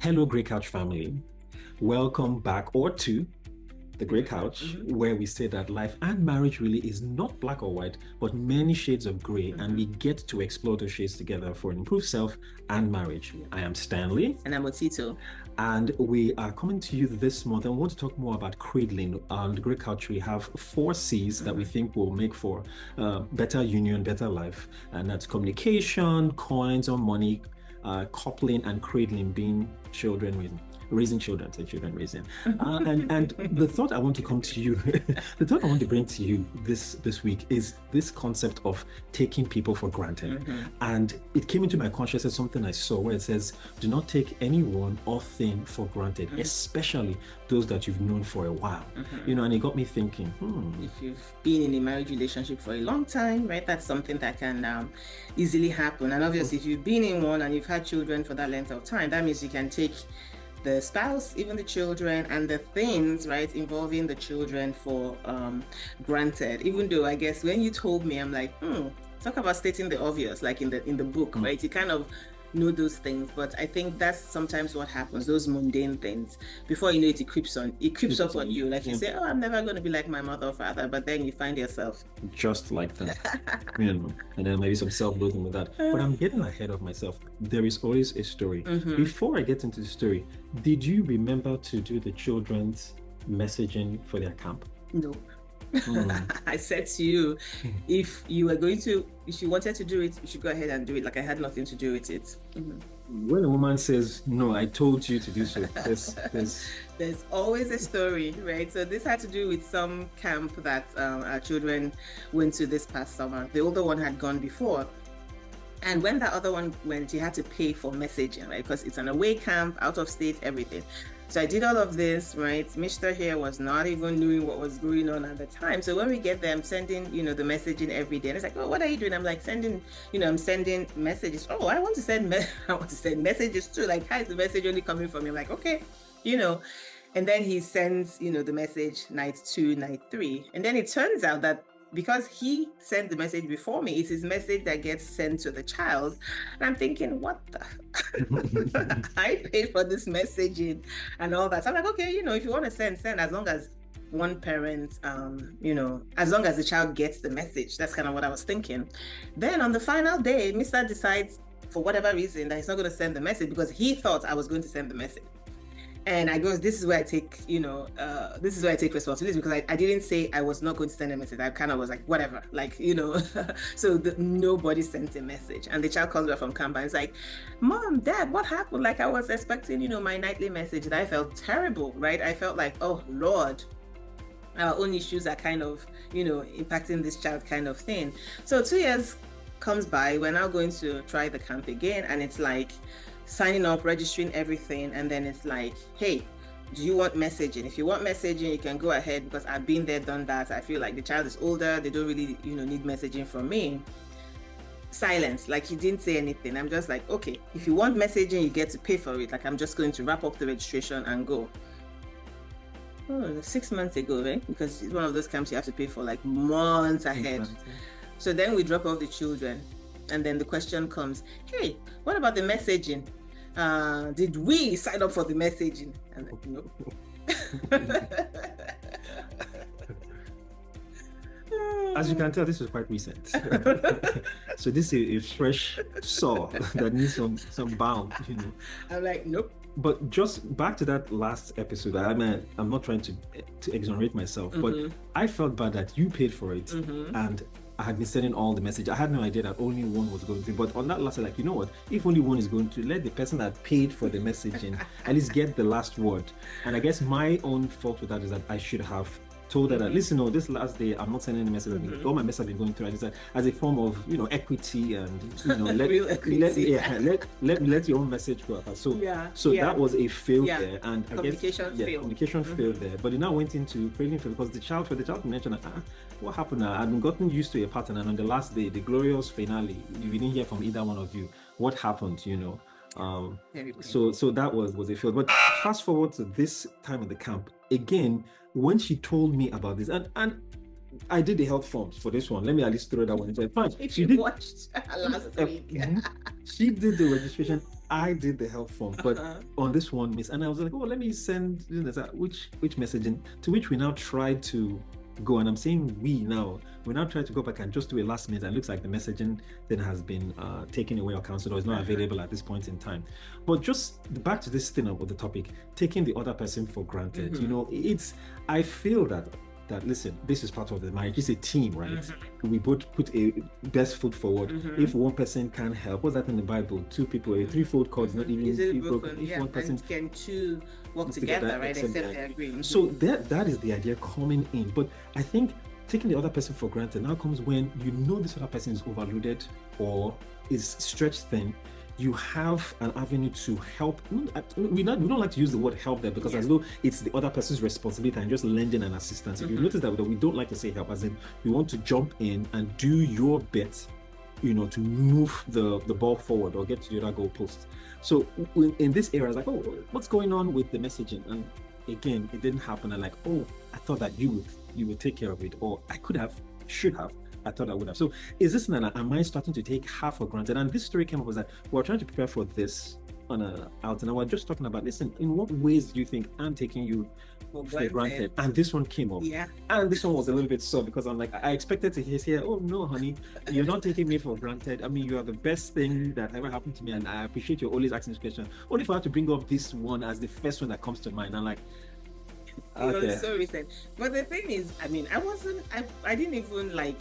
Hello, Grey Couch family. Welcome back or to the Grey Couch, where we say that life and marriage really is not black or white, but many shades of gray, and we get to explore those shades together for an improved self and marriage. I am Stanley. And I'm Otito. And we are coming to you this month and we want to talk more about cradling. On the Grey Couch, we have 4 C's that we think will make for better union, better life. And that's communication, coins or money, coupling, and cradling, being raising children, raising. And the thought I want to come to you, the thought I want to bring to you this week is this concept of taking people for granted. And it came into my consciousness, something I saw where it says, do not take anyone or thing for granted, especially those that you've known for a while. And it got me thinking, If you've been in a marriage relationship for a long time, right, that's something that can easily happen. And obviously, if you've been in one and you've had children for that length of time, that means you can take the spouse, even the children, and the things, right, involving the children for granted. Even though I guess when you told me, I'm like, talk about stating the obvious, like in the book, right? You kind of know those things, but I think that's sometimes what happens, those mundane things. Before you know it, it creeps up on you. Like you say, oh, I'm never going to be like my mother or father, but then you find yourself just like that. And then maybe some self-loathing with that. But I'm getting ahead of myself. There is always a story. Before I get into the story, did you remember to do the children's messaging for their camp? No. I said to you, if you wanted to do it, you should go ahead and do it. Like I had nothing to do with it. When a woman says, no, I told you to do so, there's always a story, right? So this had to do with some camp that our children went to this past summer. The older one had gone before. And when that other one went, he had to pay for messaging, right? Because it's an away camp, out of state, everything. So I did all of this, right? Mr. here was not even knowing what was going on at the time. So when we get them sending, the messaging every day, and it's like, oh, what are you doing? I'm like I'm sending messages. Oh, I want to send messages too. Like, how is the message only coming from me? I'm like, okay, And then he sends, the message night 2, night 3. And then it turns out that because he sent the message before me, it's his message that gets sent to the child. And I'm thinking, what the? I paid for this messaging and all that. So I'm like, okay, if you want to send, as long as one parent, as long as the child gets the message. That's kind of what I was thinking. Then on the final day, Mr. decides, for whatever reason, that he's not going to send the message because he thought I was going to send the message. And I goes, this is where I take, responsibility, because I didn't say I was not going to send a message. I kind of was like, whatever, so nobody sent a message. And the child calls back from camp and it's like, Mom, Dad, what happened? Like I was expecting, my nightly message. And I felt terrible, right? I felt like, oh Lord, our own issues are kind of, impacting this child kind of thing. So 2 years comes by, we're now going to try the camp again. And it's like, signing up, registering everything, and then it's like, hey, do you want messaging? If you want messaging, you can go ahead, because I've been there, done that. I feel like the child is older, they don't really, need messaging from me. Silence, like he didn't say anything. I'm just like, okay, if you want messaging, you get to pay for it. Like I'm just going to wrap up the registration and go. 6 months ago, right? Because it's one of those camps you have to pay for like months ahead. Exactly. So then we drop off the children. And then the question comes, hey, what about the messaging? Did we sign up for the messaging? And like, no. As you can tell, this was quite recent. So this is a fresh saw that needs some bound, I'm like, nope. But just back to that last episode, I'm not trying to exonerate myself, but I felt bad that you paid for it and I had been sending all the message. I had no idea that only one was going to. But on that last, like, you know what? If only one is going to, let the person that paid for the messaging at least get the last word. And I guess my own fault with that is that I should have told her that, listen, no, this last day I'm not sending any message. All my messages have been going through. I just said, as a form of equity and let your own message go out. So that was a fail there, and communication failed there. But it now went into craving fail because the child mentioned that what happened now? I'd gotten used to a pattern, and on the last day, the glorious finale, you didn't hear from either one of you. What happened? So that was a fail. But fast forward to this time at the camp again. When she told me about this, and I did the health forms for this one. Let me at least throw that one in. Fine. If you watched last week. She did the registration I did the help form, but Uh-huh. on this one, miss, and I was like, oh, let me send which messaging, to which we now tried to go, and I'm saying we now try to go back and just do a last minute, and it looks like the messaging then has been taken away or cancelled or is not available at this point in time. But just back to this thing about the topic, taking the other person for granted. Mhm. You know, I feel that listen, this is part of the marriage. It's a team, right? We both put a best foot forward. If one person can't help, what's that in the Bible? Two people, a threefold cord is not even Easily broken. If yeah. one person And can two work together, right? Except they agree. So that is the idea coming in. But I think taking the other person for granted now comes when you know this other person is overloaded or is stretched thin. You have an avenue to help. We don't like to use the word help there because as though it's the other person's responsibility and just lending an assistance. If you notice that we don't like to say help, as in we want to jump in and do your bit, you know, to move the ball forward or get to the other goalpost. So in this area, I was like, oh, what's going on with the messaging? And again, it didn't happen. And like, oh, I thought that you would take care of it, or I should have. I thought I would have. So is this am I starting to take half for granted? And this story came up was that we're trying to prepare for this on out, and we're just talking about, listen, in what ways do you think I'm taking you for granted? And this one came up. Yeah. And this one was a little bit sore because I'm like, I expected to hear, oh no, honey, you're not taking me for granted. I mean, you are the best thing that ever happened to me, and I appreciate you always asking this question. Only for her to bring up this one as the first one that comes to mind. I'm like, okay. It was so recent. But the thing is, I mean, I didn't even like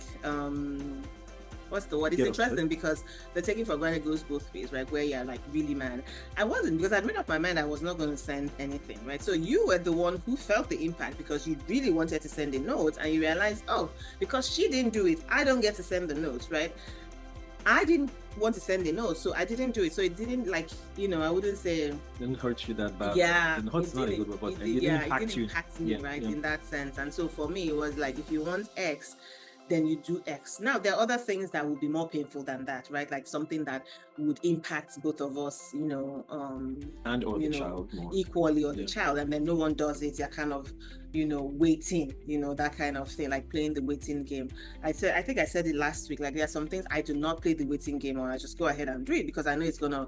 what's the word? It's interesting because the taking for granted goes both ways, right? Where you're like really mad. I wasn't, because I'd made up my mind I was not going to send anything, right? So you were the one who felt the impact because you really wanted to send a note, and you realized, oh, because she didn't do it, I don't get to send the notes, right? I didn't want to send a note, so I didn't do it. So it didn't, like, you know, I wouldn't say it didn't hurt you that bad. Yeah, it hurts not a good word, but it didn't impact you. Me, right? In that sense. And so for me, it was like, if you want X, then you do X. Now, there are other things that would be more painful than that, right? Like something that would impact both of us, you know, and or the child more equally, or the child, and then no one does it. You're kind of, you know, waiting, you know, that kind of thing, like playing the waiting game. I think I said it last week, like there are some things I do not play the waiting game on. I just go ahead and do it because I know it's gonna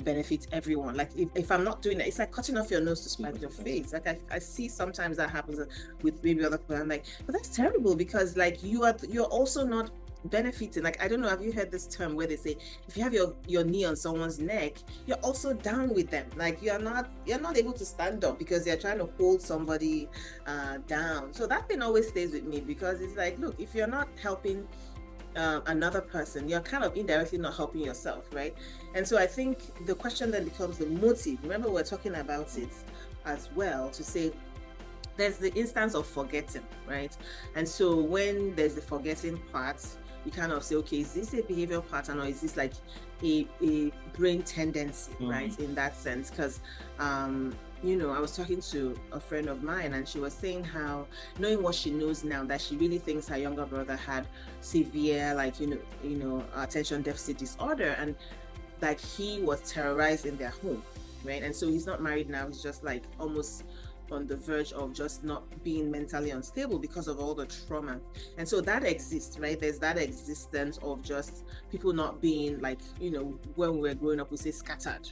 benefit everyone. Like if I'm not doing that, it's like cutting off your nose to spite your face. Like I see sometimes that happens with maybe other people. I'm like, but that's terrible, because like you're also not benefiting. Like, I don't know, have you heard this term where they say if you have your knee on someone's neck, you're also down with them? Like you're not able to stand up because they're trying to hold somebody down. So that thing always stays with me, because it's like, look, if you're not helping another person, you're kind of indirectly not helping yourself, right? And so I think the question then becomes the motive. Remember, we're talking about it as well, to say there's the instance of forgetting, right? And so when there's the forgetting part, you kind of say, okay, is this a behavioral pattern, or is this like a brain tendency, right? In that sense, because you know, I was talking to a friend of mine, and she was saying how, knowing what she knows now, that she really thinks her younger brother had severe, like, you know, attention deficit disorder, and like he was terrorized in their home, right? And so he's not married now. He's just like almost on the verge of just not being mentally unstable because of all the trauma. And so that exists, right? There's that existence of just people not being, like, you know, when we were growing up, we say scattered,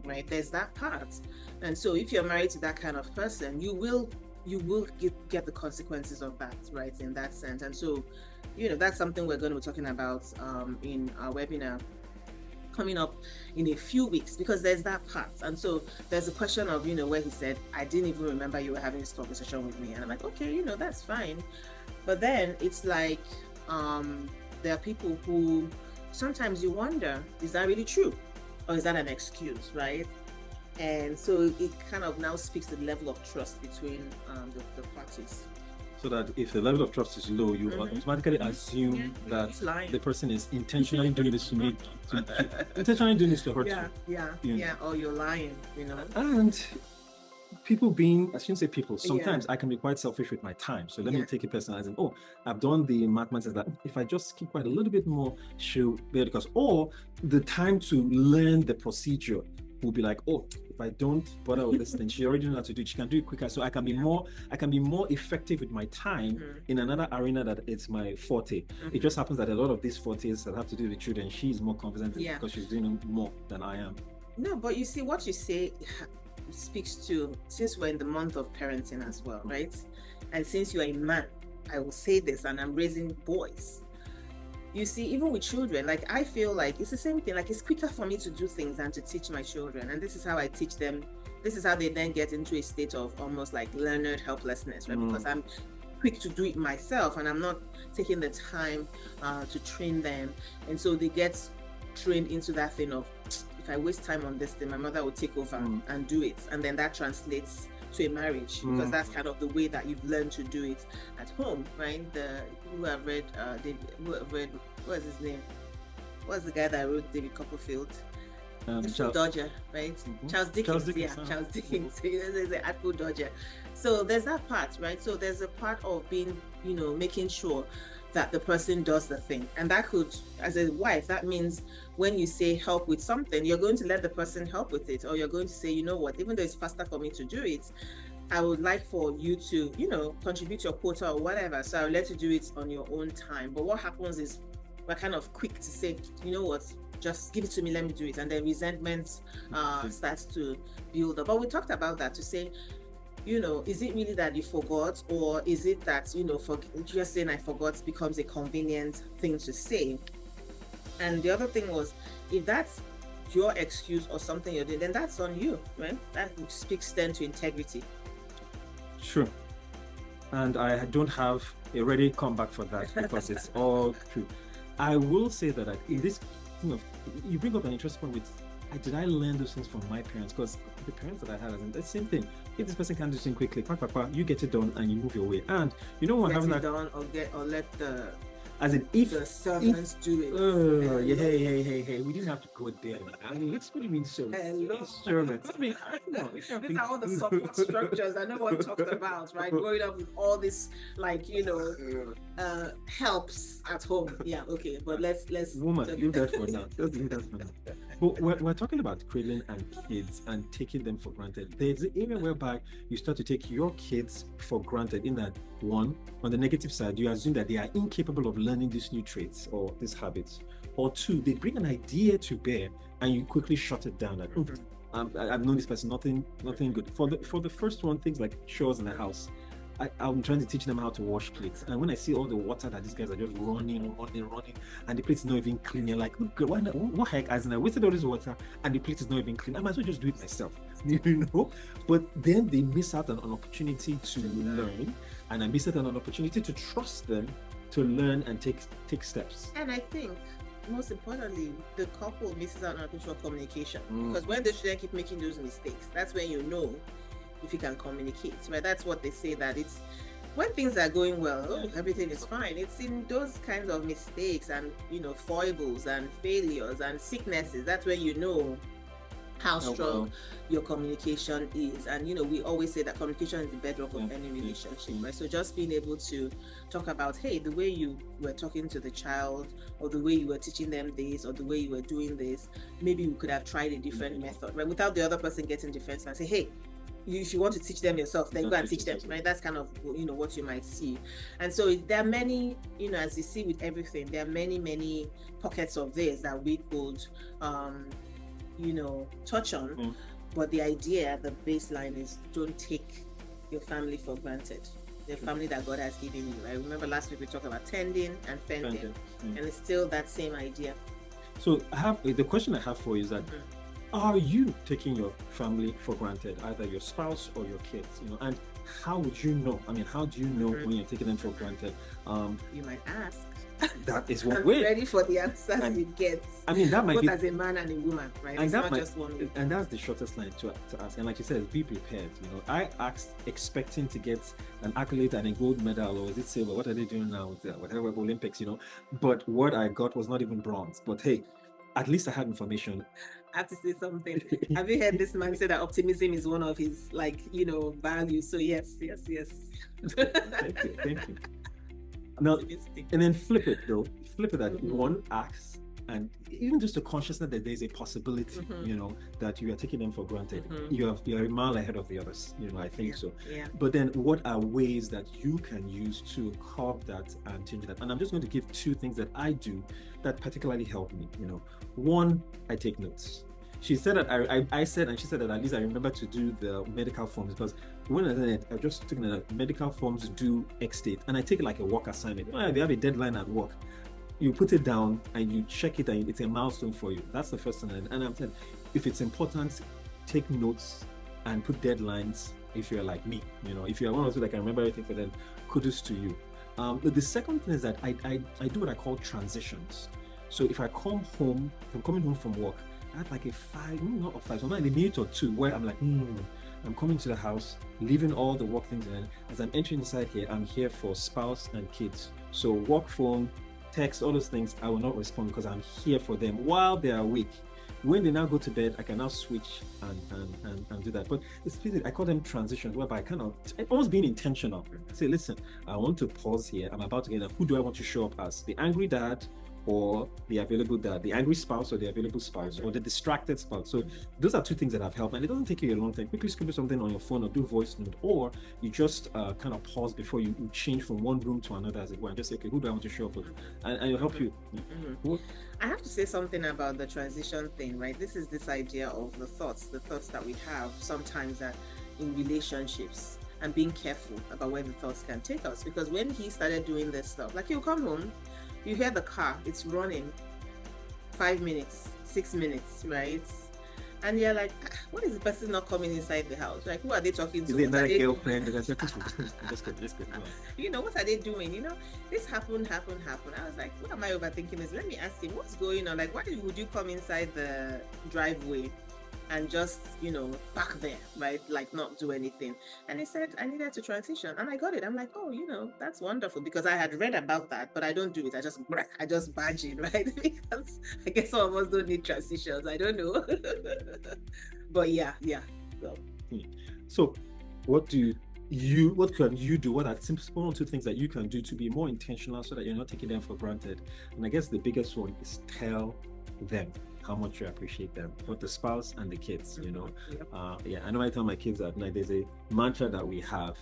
right? There's that part. And so if you're married to that kind of person, you will get the consequences of that, right? In that sense. And so, you know, that's something we're going to be talking about in our webinar coming up in a few weeks, because there's that part. And so there's a question of, you know, where he said, I didn't even remember you were having this conversation with me. And I'm like, okay, you know, that's fine. But then it's like, there are people who sometimes you wonder, is that really true? Or is that an excuse, right? And so it kind of now speaks to the level of trust between the parties. So that if the level of trust is low, you automatically assume that the person is intentionally doing this to me, intentionally doing this to hurt you. Yeah, or you're lying, you know. And people being, I shouldn't say people, sometimes I can be quite selfish with my time. So let me take it personal, as in, oh, I've done the mathematics that if I just keep quiet a little bit more, she'll be able to, because, or the time to learn the procedure will be like, oh, if I don't bother with this thing, she already knows how to do it. She can do it quicker, so I can be more effective with my time in another arena that it's my forte. It just happens that a lot of these fortes that have to do with children, she's more confident because she's doing more than I am. No, but you see, what you say speaks to, since we're in the month of parenting as well, right? And since you're a man, I will say this, and I'm raising boys. You see, even with children, like I feel like it's the same thing. Like it's quicker for me to do things than to teach my children. And this is how I teach them. This is how they then get into a state of almost like learned helplessness, right? Because I'm quick to do it myself and I'm not taking the time to train them. And so they get trained into that thing of, if I waste time on this thing, my mother will take over and do it. And then that translates to a marriage, because that's kind of the way that you've learned to do it at home, right? The people who have read, what's his name? What's the guy that wrote David Copperfield? Dodger, right? Charles Dickens. Charles Dickens. There's an Artful Dodger. So there's that part, right? So there's a part of being, making sure that the person does the thing. And that could, as a wife, that means when you say help with something, you're going to let the person help with it, or you're going to say, you know what, even though it's faster for me to do it, I would like for you to, contribute your quota or whatever. So I'll let you do it on your own time. But what happens is we're kind of quick to say, you know what, just give it to me, let me do it. And then resentment starts to build up. But we talked about that to say, is it really that you forgot, or is it that, just saying I forgot becomes a convenient thing to say? And the other thing was, if that's your excuse or something you're doing, then that's on you, right? That speaks then to integrity. Sure. And I don't have a ready comeback for that because it's all true. I will say that in this thing of, you bring up an interesting point with, did I learn those things from my parents? Because the parents that I had, the same thing. If this person can't do something quickly, you get it done and you move your way. And you know what? Get it done, or let the the servants do it. Oh, yeah, hey, we didn't have to go there. I mean, what do you mean servants? Servants. I mean, these are all the support structures that no one talked about, right? Growing up with all this, helps at home. Yeah, okay, but let's woman, leave that for now. Just leave that for now. But we're talking about cradling and kids and taking them for granted. There's an area whereby you start to take your kids for granted, in that, one, on the negative side, you assume that they are incapable of learning these new traits or these habits. Or two, they bring an idea to bear and you quickly shut it down. I've known this person, nothing good. For the first one, things like chores in the house, I'm trying to teach them how to wash plates, and when I see all the water that these guys are just running, and the plate's not even clean, you're like, look, what heck? As in, I wasted all this water, and the plate is not even clean. I might as well just do it myself, But then they miss out on an opportunity to learn, and I miss out on an opportunity to trust them to learn and take steps. And I think, most importantly, the couple misses out on mutual communication, because when the children keep making those mistakes, that's when you know if you can communicate, right? That's what they say, that it's when things are going well, everything is fine. It's in those kinds of mistakes and foibles and failures and sicknesses, that's when you know how strong your communication is. And we always say that communication is the bedrock of any relationship, right? So just being able to talk about, hey, the way you were talking to the child, or the way you were teaching them this, or the way you were doing this, maybe we could have tried a different method, right? Without the other person getting defensive and say, hey, if you want to teach them yourself, then go and teach them, right? That's kind of what you might see. And so there are many, as you see with everything, there are many pockets of this that we could touch on. But the idea, the baseline is, don't take your family for granted. The family that God has given you, right? Remember last week we talked about tending and fending, and it's still that same idea. So the question I have for you is that, are you taking your family for granted, either your spouse or your kids? And how would you know? I mean, how do you know when you're taking them for granted? You might ask. That is one I'm way. ready for the answers you get. I mean, that might both be as a man and a woman, right? And it's that not might, just one way. And that's the shortest line to ask. And like you said, be prepared. I asked expecting to get an accolade and a gold medal, or is it silver? What are they doing now? Whatever Olympics, But what I got was not even bronze. But hey, at least I had information. I have to say something. Have you heard this man say that optimism is one of his values? So yes. Thank you. Now, and then flip it that one acts, and even just the consciousness that there's a possibility, that you are taking them for granted. You're a mile ahead of the others, I think so. Yeah. But then what are ways that you can use to curb that and change that? And I'm just going to give two things that I do that particularly help me. One, I take notes. she said that I said, and she said that at least I remember to do the medical forms, because when I did it, I just took the medical forms due X date, and I take it like a work assignment. Oh, they have a deadline at work. You put it down and you check it, and it's a milestone for you. That's the first thing. And I'm saying, if it's important, take notes and put deadlines. If you're like me, if you're one of those that can remember everything for them, kudos to you. But the second thing is that I do what I call transitions. So if I come home, if I'm coming home from work, I have like a a minute or two where I'm like, I'm coming to the house, leaving all the work things in. As I'm entering inside here, I'm here for spouse and kids. So work phone, text, all those things, I will not respond because I'm here for them while they are awake. When they now go to bed, I can now switch and do that. But it's I call them transitions, whereby I kind of almost being intentional. Say, listen, I want to pause here. I'm about to get who do I want to show up as? The angry dad or the available dad, the angry spouse or the available spouse, or the distracted spouse. So those are two things that have helped, and it doesn't take you a long time. Quickly scribble something on your phone or do voice note, or you just kind of pause before you change from one room to another, as it were, and just say, okay, who do I want to show up with? And it'll help you. I have to say something about the transition thing, right? This is this idea of the thoughts that we have sometimes that in relationships, and being careful about where the thoughts can take us. Because when he started doing this stuff, like he'll come home, you hear the car, it's running 5 minutes, 6 minutes, right? And you're like, what is the person not coming inside the house? Like, who are they talking to? Is it not a girlfriend? Just good. What are they doing? This happened. I was like, what am I overthinking this? Let me ask him, what's going on? Like, why would you come inside the driveway and just, park there, right? Like not do anything. And he said, I needed to transition. And I got it. I'm like, oh, that's wonderful, because I had read about that, but I don't do it. I just barge in, right? Because I guess some of us don't need transitions. I don't know. But yeah. So what can you do? What are simple two things that you can do to be more intentional so that you're not taking them for granted? And I guess the biggest one is tell them how much you appreciate them, both the spouse and the kids. I know I tell my kids at night, there's a mantra that we have,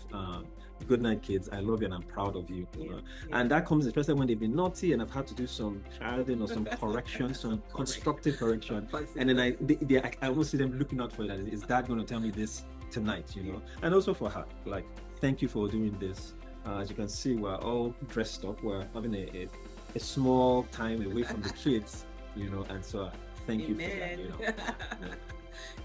good night kids, I love you and I'm proud of you. And that comes especially when they've been naughty and I've had to do some chiding or some correction, some constructive correction, and then I almost see them looking out for that. Is dad going to tell me this tonight? And also for her, like, thank you for doing this. As you can see, we're all dressed up, we're having a small time away from the kids, and so thank you for that.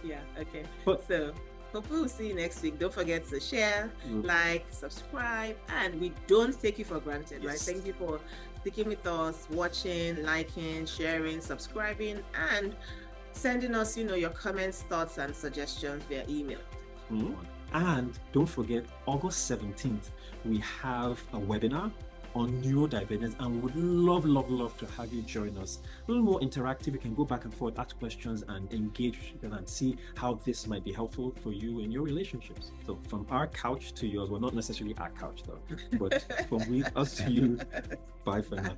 Yeah, okay. So hopefully we'll see you next week. Don't forget to share, like, subscribe, and we don't take you for granted, right? Thank you for sticking with us, watching, liking, sharing, subscribing, and sending us, your comments, thoughts, and suggestions via email. And don't forget, August 17th, we have a webinar on neurodivergence, and we would love to have you join us. A little more interactive. You can go back and forth, ask questions, and engage and see how this might be helpful for you in your relationships. So from our couch to yours, well, not necessarily our couch though, but from us to you. Bye for now.